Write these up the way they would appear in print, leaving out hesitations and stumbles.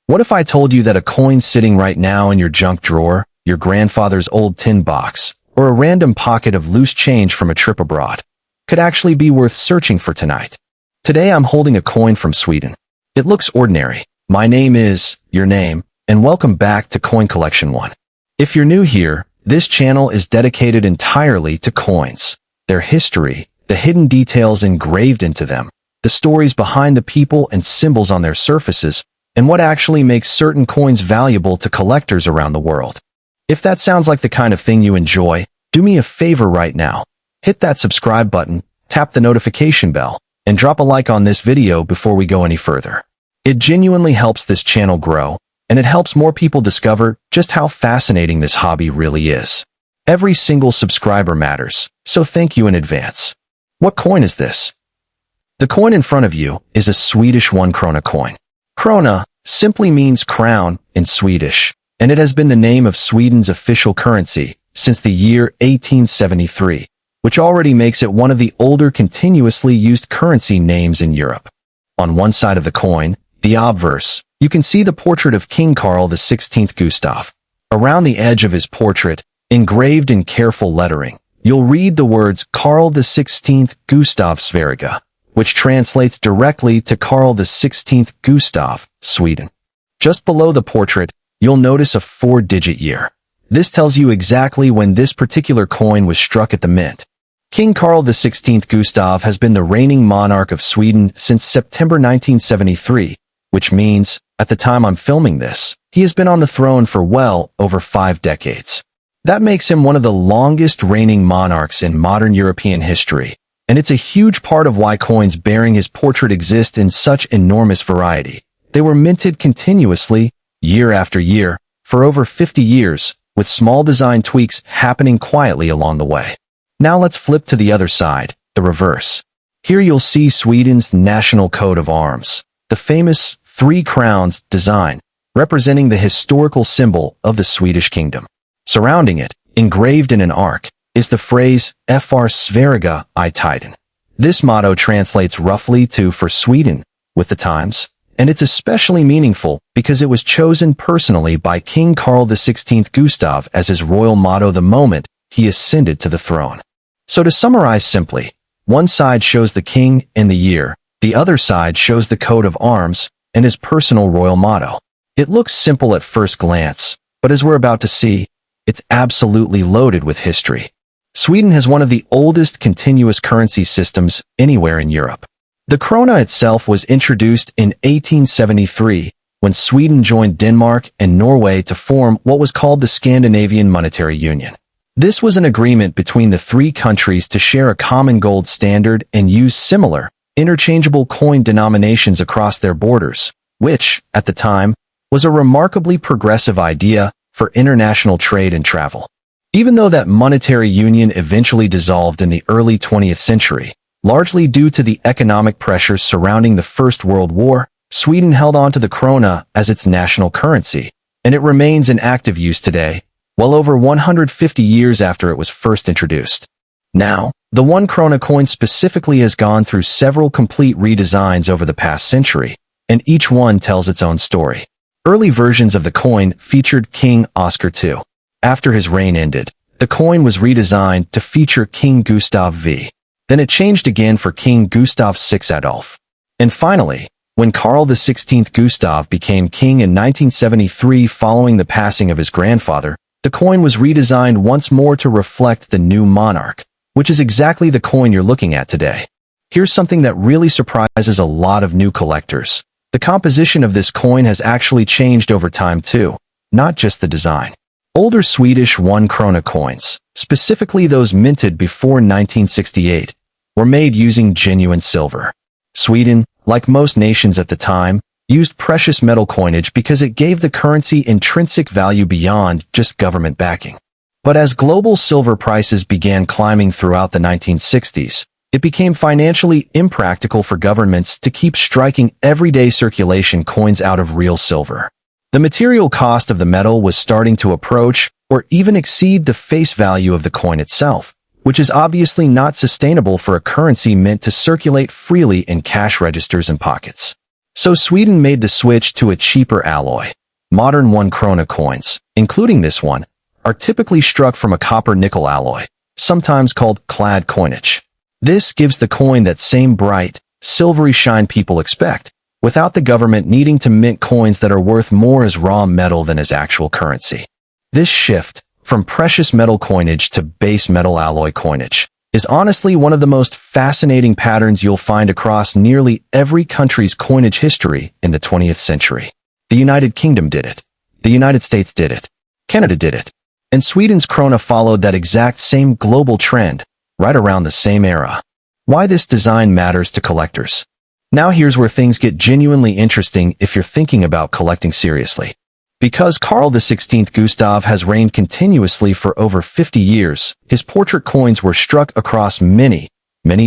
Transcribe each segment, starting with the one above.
What if I told you that a coin sitting right now in your junk drawer, your grandfather's old tin box, or a random pocket of loose change from a trip abroad, could actually be worth searching for tonight? Today I'm holding a coin from Sweden. It looks ordinary. My name is, your name, and welcome back to Coin Collection 1. If you're new here, this channel is dedicated entirely to coins, their history, the hidden details engraved into them, the stories behind the people and symbols on their surfaces, and what actually makes certain coins valuable to collectors around the world. If that sounds like the kind of thing you enjoy, do me a favor right now. Hit that subscribe button, tap the notification bell, and drop a like on this video before we go any further. It genuinely helps this channel grow, and it helps more people discover just how fascinating this hobby really is. Every single subscriber matters, so thank you in advance. What coin is this? The coin in front of you is a Swedish 1 krona coin. Krona simply means crown in Swedish, and it has been the name of Sweden's official currency since the year 1873, which already makes it one of the older continuously used currency names in Europe. On one side of the coin, the obverse, you can see the portrait of King Carl XVI Gustaf. Around the edge of his portrait, engraved in careful lettering, you'll read the words Carl XVI Gustaf Sverige, which translates directly to Carl XVI Gustaf, Sweden. Just below the portrait, you'll notice a 4-digit year. This tells you exactly when this particular coin was struck at the mint. King Carl XVI Gustaf has been the reigning monarch of Sweden since September 1973, which means, at the time I'm filming this, he has been on the throne for well over 5 decades. That makes him one of the longest reigning monarchs in modern European history, and it's a huge part of why coins bearing his portrait exist in such enormous variety. They were minted continuously, year after year, for over 50 years, with small design tweaks happening quietly along the way. Now let's flip to the other side, the reverse. Here you'll see Sweden's national coat of arms, the famous 3 crowns design, representing the historical symbol of the Swedish kingdom. Surrounding it, engraved in an arc, is the phrase För Sverige I tiden. This motto translates roughly to "for Sweden, with the times," and it's especially meaningful because it was chosen personally by King Carl XVI Gustaf as his royal motto the moment he ascended to the throne. So to summarize simply, one side shows the king and the year, the other side shows the coat of arms and his personal royal motto. It looks simple at first glance, but as we're about to see, it's absolutely loaded with history. Sweden has one of the oldest continuous currency systems anywhere in Europe. The krona itself was introduced in 1873 when Sweden joined Denmark and Norway to form what was called the Scandinavian Monetary Union. This was an agreement between the 3 countries to share a common gold standard and use similar, interchangeable coin denominations across their borders, which, at the time, was a remarkably progressive idea for international trade and travel. Even though that monetary union eventually dissolved in the early 20th century, largely due to the economic pressures surrounding the First World War, Sweden held on to the krona as its national currency, and it remains in active use today, well over 150 years after it was first introduced. Now, the 1 krona coin specifically has gone through several complete redesigns over the past century, and each one tells its own story. Early versions of the coin featured King Oscar II. After his reign ended, the coin was redesigned to feature King Gustav V. Then it changed again for King Gustav VI Adolf. And finally, when Carl XVI Gustaf became king in 1973 following the passing of his grandfather, the coin was redesigned once more to reflect the new monarch, which is exactly the coin you're looking at today. Here's something that really surprises a lot of new collectors. The composition of this coin has actually changed over time too, not just the design. Older Swedish 1 krona coins, specifically those minted before 1968, were made using genuine silver. Sweden, like most nations at the time, used precious metal coinage because it gave the currency intrinsic value beyond just government backing. But as global silver prices began climbing throughout the 1960s, it became financially impractical for governments to keep striking everyday circulation coins out of real silver. The material cost of the metal was starting to approach or even exceed the face value of the coin itself, which is obviously not sustainable for a currency meant to circulate freely in cash registers and pockets. So Sweden made the switch to a cheaper alloy. Modern 1 krona coins, including this one, are typically struck from a copper-nickel alloy, sometimes called clad coinage. This gives the coin that same bright, silvery shine people expect, without the government needing to mint coins that are worth more as raw metal than as actual currency. This shift, from precious metal coinage to base metal alloy coinage, is honestly one of the most fascinating patterns you'll find across nearly every country's coinage history in the 20th century. The United Kingdom did it. The United States did it. Canada did it. And Sweden's krona followed that exact same global trend, right around the same era. Why this design matters to collectors. Now here's where things get genuinely interesting if you're thinking about collecting seriously. Because Carl XVI Gustaf has reigned continuously for over 50 years, his portrait coins were struck across many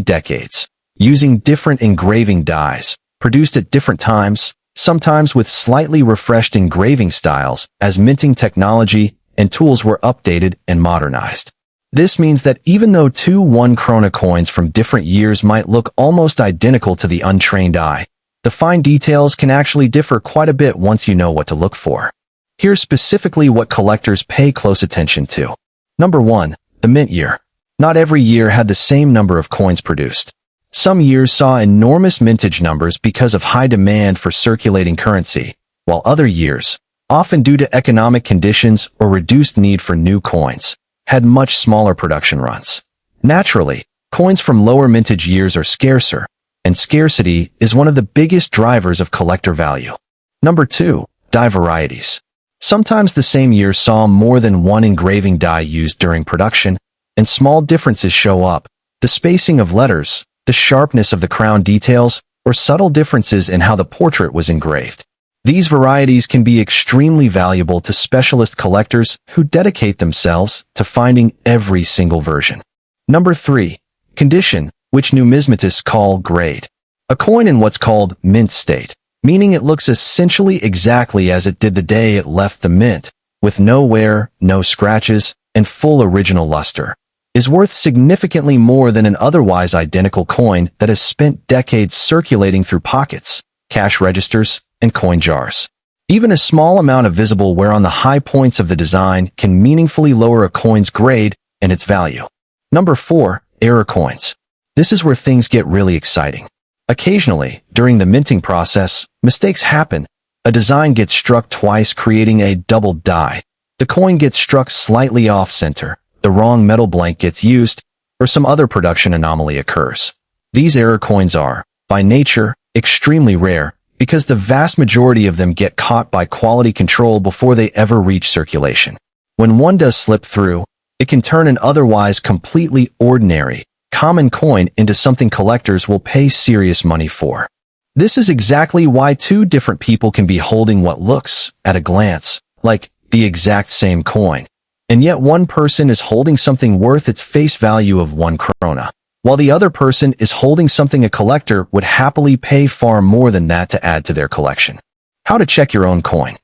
decades, using different engraving dyes, produced at different times, sometimes with slightly refreshed engraving styles as minting technology and tools were updated and modernized. This means that even though two 1 krona coins from different years might look almost identical to the untrained eye, the fine details can actually differ quite a bit once you know what to look for. Here's specifically what collectors pay close attention to. Number 1. The mint year. Not every year had the same number of coins produced. Some years saw enormous mintage numbers because of high demand for circulating currency, while other years, often due to economic conditions or reduced need for new coins, had much smaller production runs. Naturally, coins from lower mintage years are scarcer, and scarcity is one of the biggest drivers of collector value. Number 2. Die varieties. Sometimes the same year saw more than one engraving die used during production, and small differences show up. The spacing of letters, the sharpness of the crown details, or subtle differences in how the portrait was engraved. These varieties can be extremely valuable to specialist collectors who dedicate themselves to finding every single version. Number 3. Condition, which numismatists call grade. A coin in what's called mint state, meaning it looks essentially exactly as it did the day it left the mint, with no wear, no scratches, and full original luster, is worth significantly more than an otherwise identical coin that has spent decades circulating through pockets, cash registers, and coin jars. Even a small amount of visible wear on the high points of the design can meaningfully lower a coin's grade and its value. Number 4. Error coins. This is where things get really exciting. Occasionally, during the minting process, mistakes happen. A design gets struck twice, creating a double die. The coin gets struck slightly off-center, the wrong metal blank gets used, or some other production anomaly occurs. These error coins are, by nature, extremely rare, because the vast majority of them get caught by quality control before they ever reach circulation. When one does slip through, it can turn an otherwise completely ordinary, common coin into something collectors will pay serious money for. This is exactly why two different people can be holding what looks, at a glance, like the exact same coin, and yet one person is holding something worth its face value of 1 krona, while the other person is holding something a collector would happily pay far more than that to add to their collection. How to check your own coin.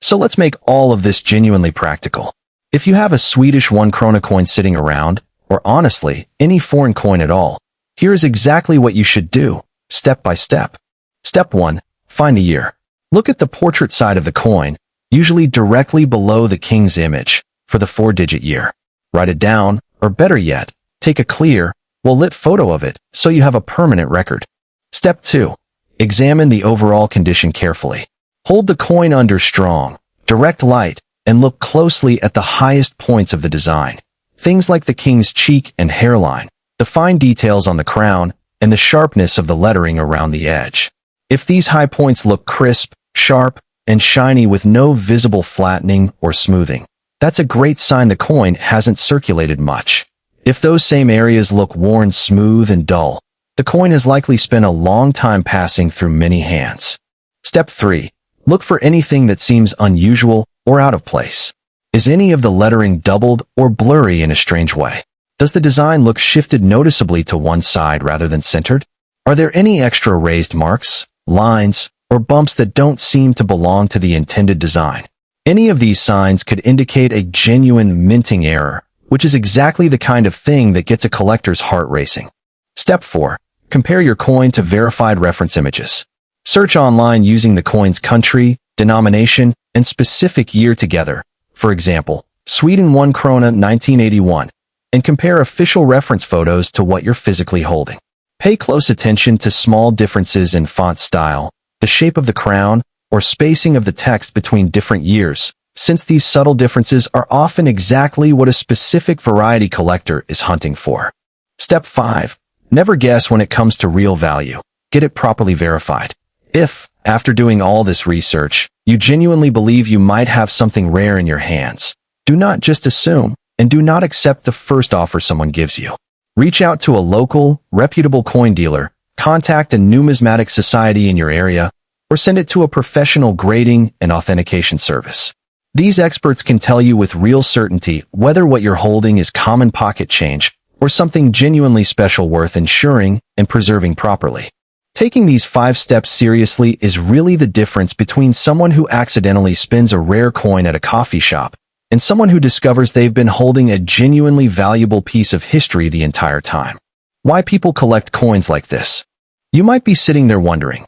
So let's make all of this genuinely practical. If you have a Swedish 1 krona coin sitting around, or honestly, any foreign coin at all, here's exactly what you should do, step by step. Step 1. Find a year. Look at the portrait side of the coin, usually directly below the king's image, for the 4-digit year. Write it down, or better yet, take a clear, well-lit photo of it so you have a permanent record. Step 2. Examine the overall condition carefully. Hold the coin under strong, direct light, and look closely at the highest points of the design. Things like the king's cheek and hairline, the fine details on the crown, and the sharpness of the lettering around the edge. If these high points look crisp, sharp, and shiny with no visible flattening or smoothing, that's a great sign the coin hasn't circulated much. If those same areas look worn smooth and dull, the coin has likely spent a long time passing through many hands. Step 3. Look for anything that seems unusual or out of place. Is any of the lettering doubled or blurry in a strange way? Does the design look shifted noticeably to one side rather than centered? Are there any extra raised marks, lines, or bumps that don't seem to belong to the intended design? Any of these signs could indicate a genuine minting error, which is exactly the kind of thing that gets a collector's heart racing. Step 4. Compare your coin to verified reference images. Search online using the coin's country, denomination, and specific year together. For example, Sweden 1 krona 1981, and compare official reference photos to what you're physically holding. Pay close attention to small differences in font style, the shape of the crown, or spacing of the text between different years, since these subtle differences are often exactly what a specific variety collector is hunting for. Step 5. Never guess when it comes to real value. Get it properly verified. If, after doing all this research, you genuinely believe you might have something rare in your hands, do not just assume, and do not accept the first offer someone gives you. Reach out to a local, reputable coin dealer, contact a numismatic society in your area, or send it to a professional grading and authentication service. These experts can tell you with real certainty whether what you're holding is common pocket change or something genuinely special worth insuring and preserving properly. Taking these 5 steps seriously is really the difference between someone who accidentally spins a rare coin at a coffee shop and someone who discovers they've been holding a genuinely valuable piece of history the entire time. Why people collect coins like this? You might be sitting there wondering,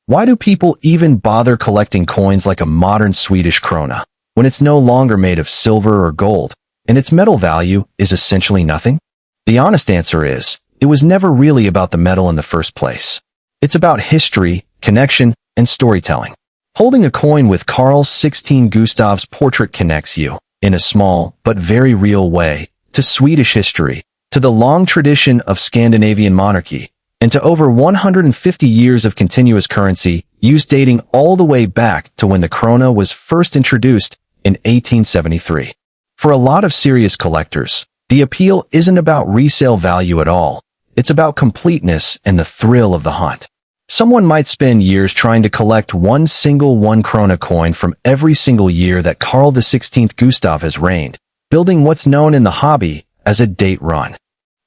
why do people even bother collecting coins like a modern Swedish krona when it's no longer made of silver or gold and its metal value is essentially nothing? The honest answer is, it was never really about the metal in the first place. It's about history, connection, and storytelling. Holding a coin with Carl XVI Gustaf's portrait connects you, in a small but very real way, to Swedish history, to the long tradition of Scandinavian monarchy, and to over 150 years of continuous currency use dating all the way back to when the krona was first introduced in 1873. For a lot of serious collectors, the appeal isn't about resale value at all. It's about completeness and the thrill of the hunt. Someone might spend years trying to collect one single 1 krona coin from every single year that Carl XVI Gustaf has reigned, building what's known in the hobby as a date run.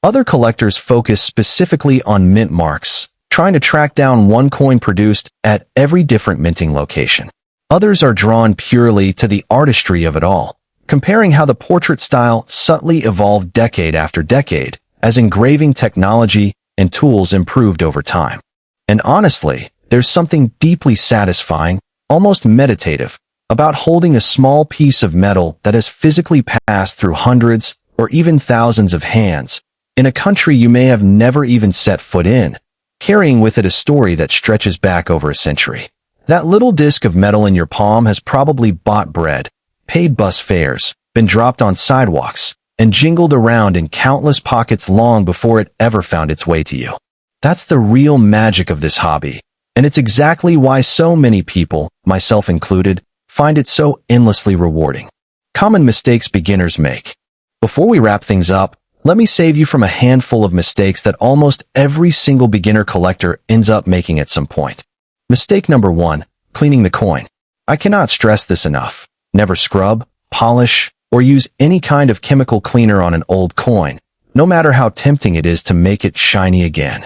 Other collectors focus specifically on mint marks, trying to track down one coin produced at every different minting location. Others are drawn purely to the artistry of it all, comparing how the portrait style subtly evolved decade after decade as engraving technology and tools improved over time. And honestly, there's something deeply satisfying, almost meditative, about holding a small piece of metal that has physically passed through hundreds or even thousands of hands in a country you may have never even set foot in, carrying with it a story that stretches back over a century. That little disc of metal in your palm has probably bought bread, paid bus fares, been dropped on sidewalks, and jingled around in countless pockets long before it ever found its way to you. That's the real magic of this hobby, and it's exactly why so many people, myself included, find it so endlessly rewarding. Common mistakes beginners make. Before we wrap things up, let me save you from a handful of mistakes that almost every single beginner collector ends up making at some point. Mistake number 1, cleaning the coin. I cannot stress this enough. Never scrub, polish, or use any kind of chemical cleaner on an old coin, no matter how tempting it is to make it shiny again.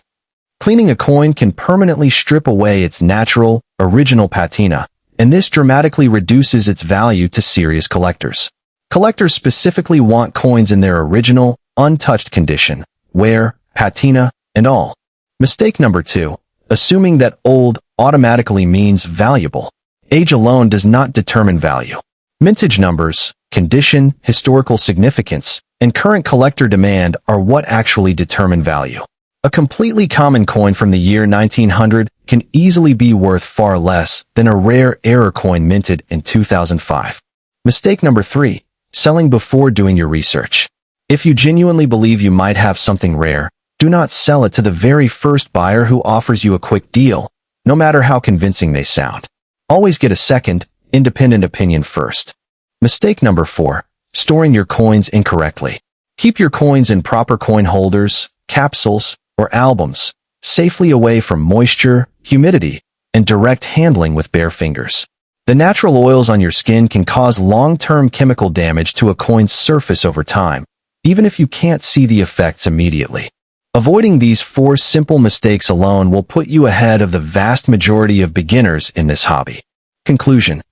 Cleaning a coin can permanently strip away its natural, original patina, and this dramatically reduces its value to serious collectors. Collectors specifically want coins in their original, untouched condition, wear, patina, and all. Mistake number 2, assuming that old automatically means valuable. Age alone does not determine value. Mintage numbers, condition, historical significance, and current collector demand are what actually determine value. A completely common coin from the year 1900 can easily be worth far less than a rare error coin minted in 2005. Mistake number 3, selling before doing your research. If you genuinely believe you might have something rare, do not sell it to the very first buyer who offers you a quick deal, no matter how convincing they sound. Always get a second, independent opinion first. Mistake number 4, storing your coins incorrectly. Keep your coins in proper coin holders, capsules, or albums, safely away from moisture, humidity, and direct handling with bare fingers. The natural oils on your skin can cause long-term chemical damage to a coin's surface over time, even if you can't see the effects immediately. Avoiding these 4 simple mistakes alone will put you ahead of the vast majority of beginners in this hobby. Conclusion.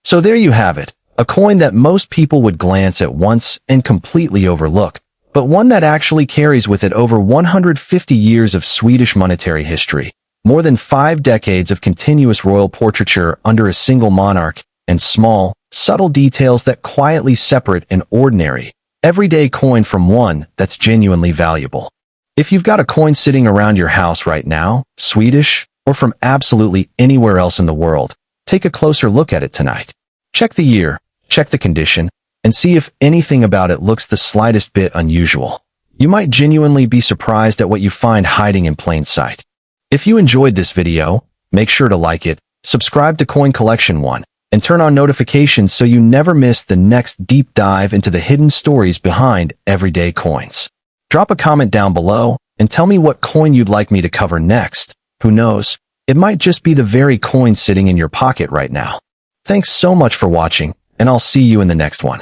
So there you have it, a coin that most people would glance at once and completely overlook, but one that actually carries with it over 150 years of Swedish monetary history, More than 5 decades of continuous royal portraiture under a single monarch, and small, subtle details that quietly separate an ordinary, everyday coin from one that's genuinely valuable. If you've got a coin sitting around your house right now, Swedish, or from absolutely anywhere else in the world, take a closer look at it tonight. Check the year, check the condition, and see if anything about it looks the slightest bit unusual. You might genuinely be surprised at what you find hiding in plain sight. If you enjoyed this video, make sure to like it, subscribe to Coin Collection 1, and turn on notifications so you never miss the next deep dive into the hidden stories behind everyday coins. Drop a comment down below and tell me what coin you'd like me to cover next. Who knows, it might just be the very coin sitting in your pocket right now. Thanks so much for watching, and I'll see you in the next one.